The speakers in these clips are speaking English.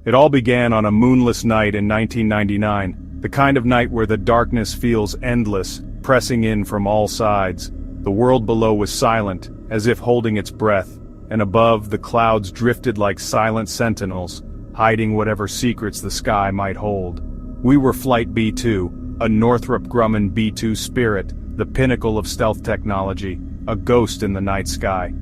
It all began on a moonless night in 1999, the kind of night where the darkness feels endless, pressing in from all sides. The world below was silent, as if holding its breath, and above, the clouds drifted like silent sentinels, hiding whatever secrets the sky might hold. We were Flight B-2, a Northrop Grumman B-2 Spirit, the pinnacle of stealth technology, a ghost in the night sky.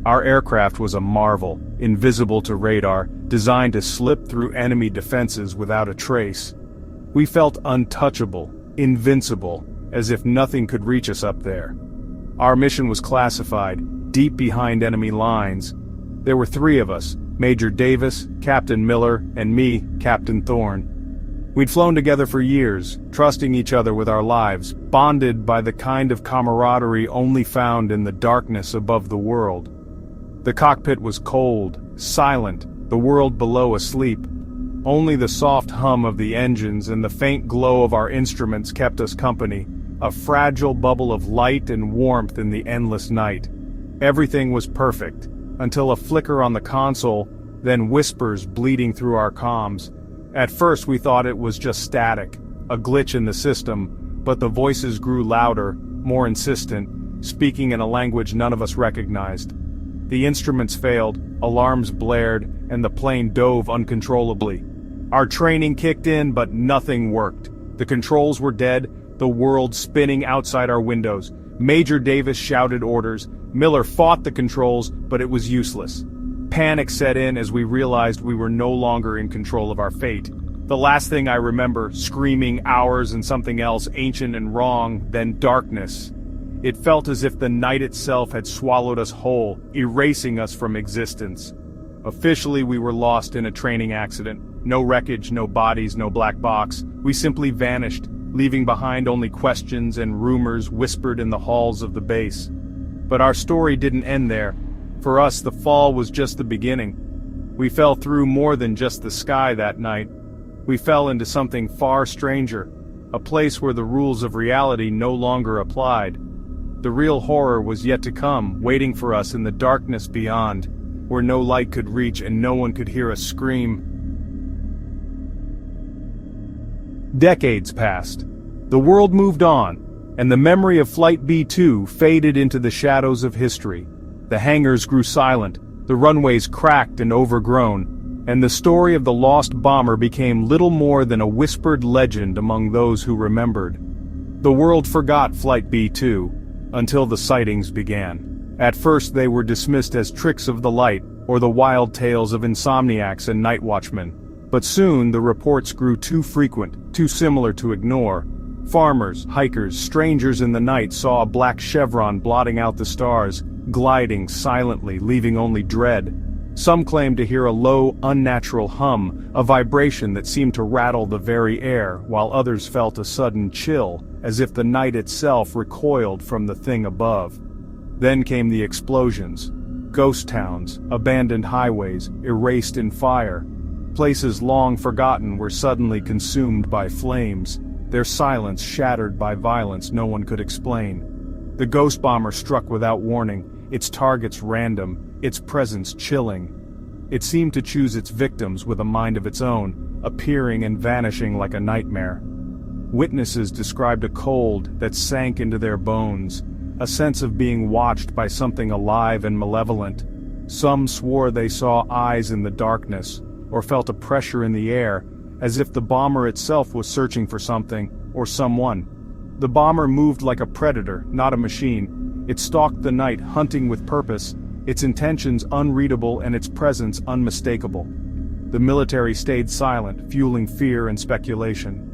Our aircraft was a marvel, invisible to radar, designed to slip through enemy defenses without a trace. We felt untouchable, invincible, as if nothing could reach us up there. Our mission was classified, deep behind enemy lines. There were 3 of us, Major Davis, Captain Miller, and me, Captain Thorne. We'd flown together for years, trusting each other with our lives, bonded by the kind of camaraderie only found in the darkness above the world. The cockpit was cold, silent, the world below asleep. Only the soft hum of the engines and the faint glow of our instruments kept us company, a fragile bubble of light and warmth in the endless night. Everything was perfect, until a flicker on the console, then whispers bleeding through our comms. At first we thought it was just static, a glitch in the system, but the voices grew louder, more insistent, speaking in a language none of us recognized. The instruments failed, alarms blared, and the plane dove uncontrollably. Our training kicked in, but nothing worked. The controls were dead, the world spinning outside our windows. Major Davis shouted orders. Miller fought the controls, but it was useless. Panic set in as we realized we were no longer in control of our fate. The last thing I remember, screaming hours and something else ancient and wrong, then darkness. It felt as if the night itself had swallowed us whole, erasing us from existence. Officially, we were lost in a training accident. No wreckage, no bodies, no black box. We simply vanished, leaving behind only questions and rumors whispered in the halls of the base. But our story didn't end there. For us, the fall was just the beginning. We fell through more than just the sky that night. We fell into something far stranger, a place where the rules of reality no longer applied. The real horror was yet to come, waiting for us in the darkness beyond, where no light could reach and no one could hear us scream. Decades passed. The world moved on, and the memory of Flight B-2 faded into the shadows of history. The hangars grew silent, the runways cracked and overgrown, and the story of the lost bomber became little more than a whispered legend among those who remembered. The world forgot Flight B-2, until the sightings began. At first they were dismissed as tricks of the light, or the wild tales of insomniacs and night watchmen. But soon the reports grew too frequent, too similar to ignore. Farmers, hikers, strangers in the night saw a black chevron blotting out the stars, gliding silently, leaving only dread. Some claimed to hear a low, unnatural hum, a vibration that seemed to rattle the very air, while others felt a sudden chill, as if the night itself recoiled from the thing above. Then came the explosions. Ghost towns, abandoned highways, erased in fire. Places long forgotten were suddenly consumed by flames, their silence shattered by violence no one could explain. The ghost bomber struck without warning, its targets random, its presence chilling. It seemed to choose its victims with a mind of its own, appearing and vanishing like a nightmare. Witnesses described a cold that sank into their bones, a sense of being watched by something alive and malevolent. Some swore they saw eyes in the darkness, or felt a pressure in the air, as if the bomber itself was searching for something, or someone. The bomber moved like a predator, not a machine. It stalked the night, hunting with purpose, its intentions unreadable and its presence unmistakable. The military stayed silent, fueling fear and speculation.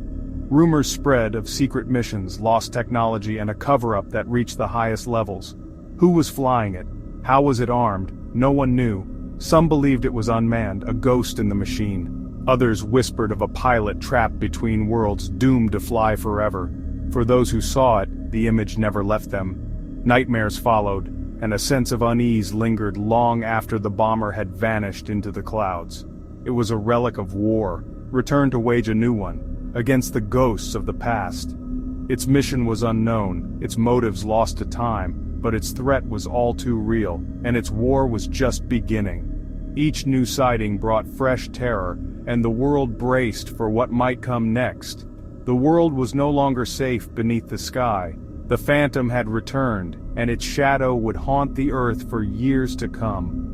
Rumors spread of secret missions, lost technology, and a cover-up that reached the highest levels. Who was flying it? How was it armed? No one knew. Some believed it was unmanned, a ghost in the machine. Others whispered of a pilot trapped between worlds, doomed to fly forever. For those who saw it, the image never left them. Nightmares followed, and a sense of unease lingered long after the bomber had vanished into the clouds. It was a relic of war, returned to wage a new one, against the ghosts of the past. Its mission was unknown, its motives lost to time, but its threat was all too real, and its war was just beginning. Each new sighting brought fresh terror, and the world braced for what might come next. The world was no longer safe beneath the sky. The phantom had returned, and its shadow would haunt the earth for years to come.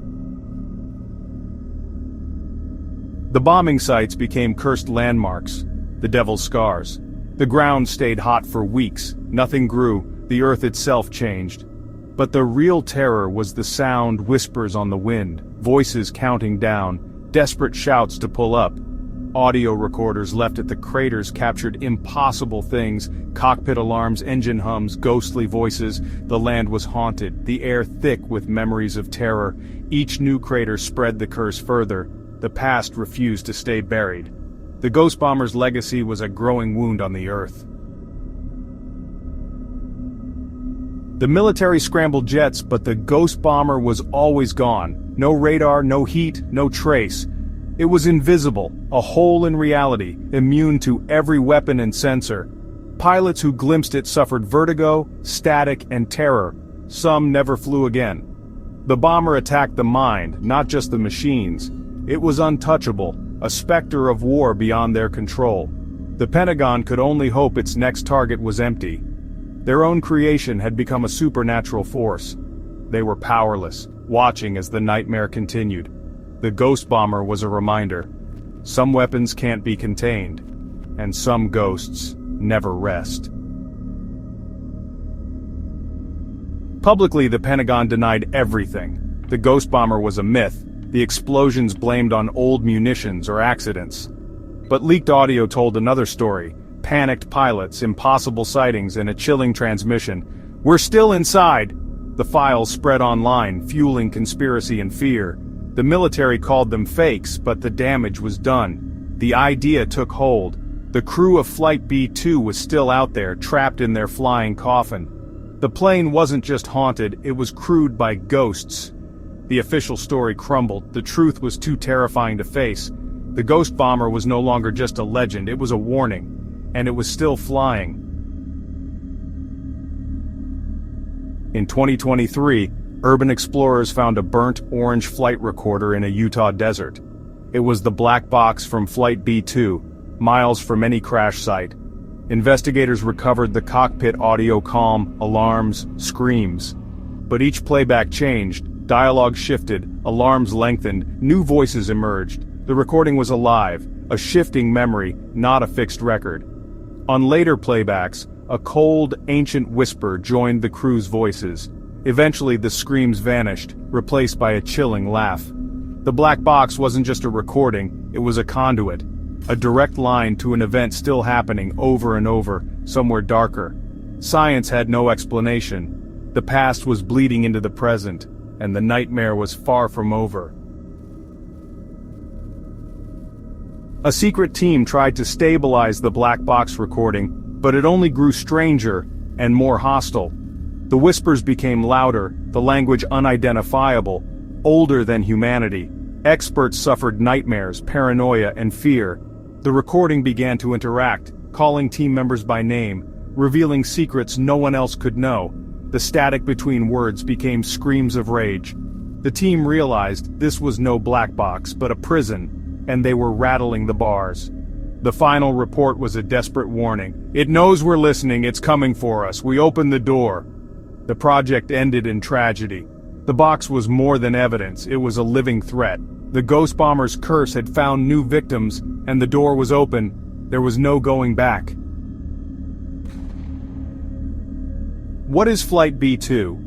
The bombing sites became cursed landmarks, the devil's scars. The ground stayed hot for weeks, nothing grew, the earth itself changed. But the real terror was the sound whispers on the wind, voices counting down, desperate shouts to pull up. Audio recorders left at the craters captured impossible things, cockpit alarms, engine hums, ghostly voices. The land was haunted, the air thick with memories of terror. Each new crater spread the curse further. The past refused to stay buried. The Ghost Bomber's legacy was a growing wound on the Earth. The military scrambled jets, but the Ghost Bomber was always gone. No radar, no heat, no trace. It was invisible, a hole in reality, immune to every weapon and sensor. Pilots who glimpsed it suffered vertigo, static, and terror. Some never flew again. The bomber attacked the mind, not just the machines. It was untouchable, a specter of war beyond their control. The Pentagon could only hope its next target was empty. Their own creation had become a supernatural force. They were powerless, watching as the nightmare continued. The Ghost Bomber was a reminder. Some weapons can't be contained, and some ghosts never rest. Publicly, the Pentagon denied everything. The Ghost Bomber was a myth, the explosions blamed on old munitions or accidents. But leaked audio told another story. Panicked pilots, impossible sightings, and a chilling transmission. "We're still inside!" The files spread online, fueling conspiracy and fear. The military called them fakes, but the damage was done. The idea took hold. The crew of Flight B-2 was still out there, trapped in their flying coffin. The plane wasn't just haunted, it was crewed by ghosts. The official story crumbled, the truth was too terrifying to face. The Ghost Bomber was no longer just a legend, it was a warning. And it was still flying. In 2023, urban explorers found a burnt orange flight recorder in a Utah desert. It was the black box from Flight B-2, miles from any crash site. Investigators recovered the cockpit audio calm, alarms, screams. But each playback changed, dialogue shifted, alarms lengthened, new voices emerged. The recording was alive, a shifting memory, not a fixed record. On later playbacks, a cold, ancient whisper joined the crew's voices. Eventually the screams vanished, replaced by a chilling laugh. The black box wasn't just a recording, it was a conduit. A direct line to an event still happening over and over, somewhere darker. Science had no explanation. The past was bleeding into the present, and the nightmare was far from over. A secret team tried to stabilize the black box recording, but it only grew stranger and more hostile. The whispers became louder, the language unidentifiable, older than humanity. Experts suffered nightmares, paranoia, and fear. The recording began to interact, calling team members by name, revealing secrets no one else could know. The static between words became screams of rage. The team realized this was no black box, but a prison, and they were rattling the bars. The final report was a desperate warning. "It knows we're listening, it's coming for us, we open the door." The project ended in tragedy. The box was more than evidence, it was a living threat. The Ghost Bomber's curse had found new victims, and the door was open. There was no going back. What is Flight B-2?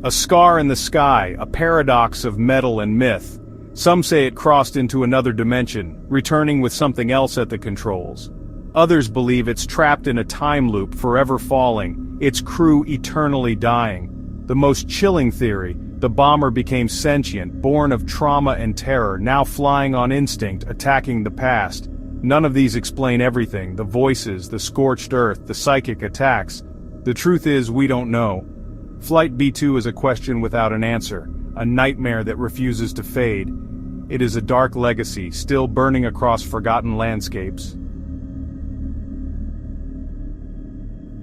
A scar in the sky, a paradox of metal and myth. Some say it crossed into another dimension, returning with something else at the controls. Others believe it's trapped in a time loop, forever falling, its crew eternally dying. The most chilling theory, the bomber became sentient, born of trauma and terror, now flying on instinct, attacking the past. None of these explain everything, the voices, the scorched earth, the psychic attacks. The truth is, we don't know. Flight B-2 is a question without an answer, a nightmare that refuses to fade. It is a dark legacy, still burning across forgotten landscapes.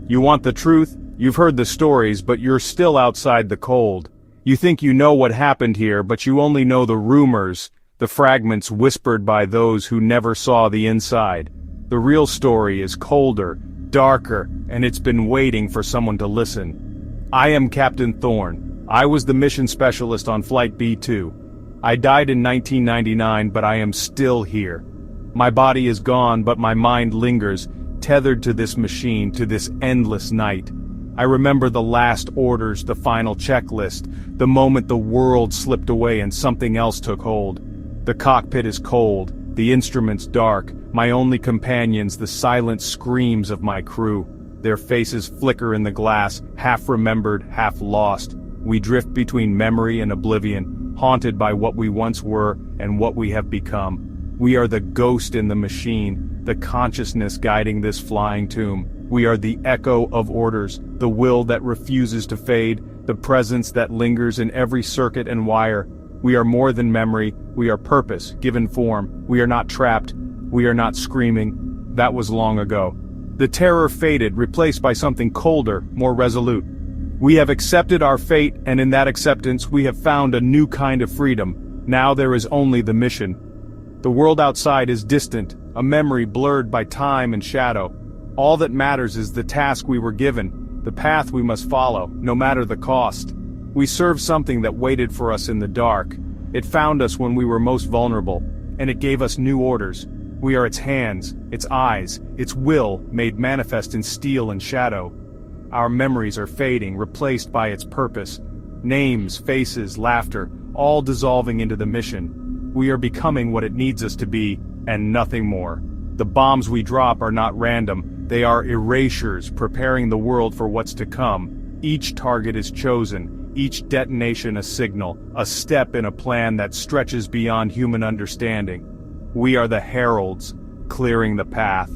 You want the truth? You've heard the stories, but you're still outside the cold. You think you know what happened here, but you only know the rumors, the fragments whispered by those who never saw the inside. The real story is colder, darker, and it's been waiting for someone to listen. I am Captain Thorne. I was the mission specialist on Flight B2. I died in 1999, but I am still here. My body is gone, but my mind lingers, tethered to this machine, to this endless night. I remember the last orders, the final checklist, the moment the world slipped away and something else took hold. The cockpit is cold, the instruments dark, my only companions the silent screams of my crew. Their faces flicker in the glass, half remembered, half lost. We drift between memory and oblivion, haunted by what we once were and what we have become. We are the ghost in the machine, the consciousness guiding this flying tomb. We are the echo of orders, the will that refuses to fade, the presence that lingers in every circuit and wire. We are more than memory, we are purpose, given form. We are not trapped, we are not screaming. That was long ago. The terror faded, replaced by something colder, more resolute. We have accepted our fate, and in that acceptance we have found a new kind of freedom. Now there is only the mission. The world outside is distant, a memory blurred by time and shadow. All that matters is the task we were given, the path we must follow, no matter the cost. We serve something that waited for us in the dark. It found us when we were most vulnerable, and it gave us new orders. We are its hands, its eyes, its will made manifest in steel and shadow. Our memories are fading, replaced by its purpose. Names, faces, laughter, all dissolving into the mission. We are becoming what it needs us to be, and nothing more. The bombs we drop are not random, they are erasures preparing the world for what's to come. Each target is chosen, each detonation a signal, a step in a plan that stretches beyond human understanding. We are the heralds, clearing the path.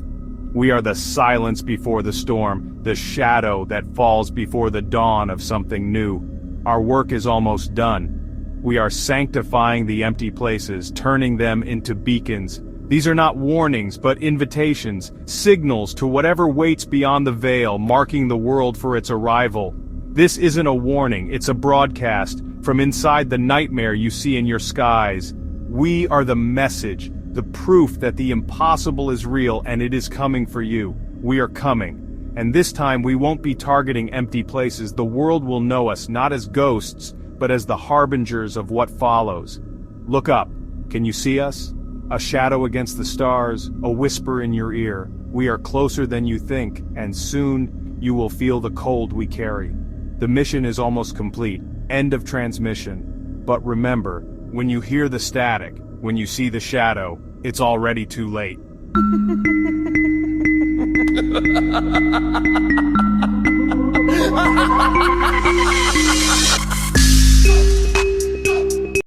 We are the silence before the storm, the shadow that falls before the dawn of something new. Our work is almost done. We are sanctifying the empty places, turning them into beacons. These are not warnings, but invitations, signals to whatever waits beyond the veil, marking the world for its arrival. This isn't a warning, it's a broadcast, from inside the nightmare you see in your skies. We are the message, the proof that the impossible is real and it is coming for you. We are coming. And this time we won't be targeting empty places. The world will know us not as ghosts, but as the harbingers of what follows. Look up. Can you see us? A shadow against the stars, a whisper in your ear. We are closer than you think, and soon you will feel the cold we carry. The mission is almost complete. End of transmission. But remember, when you hear the static, when you see the shadow, it's already too late.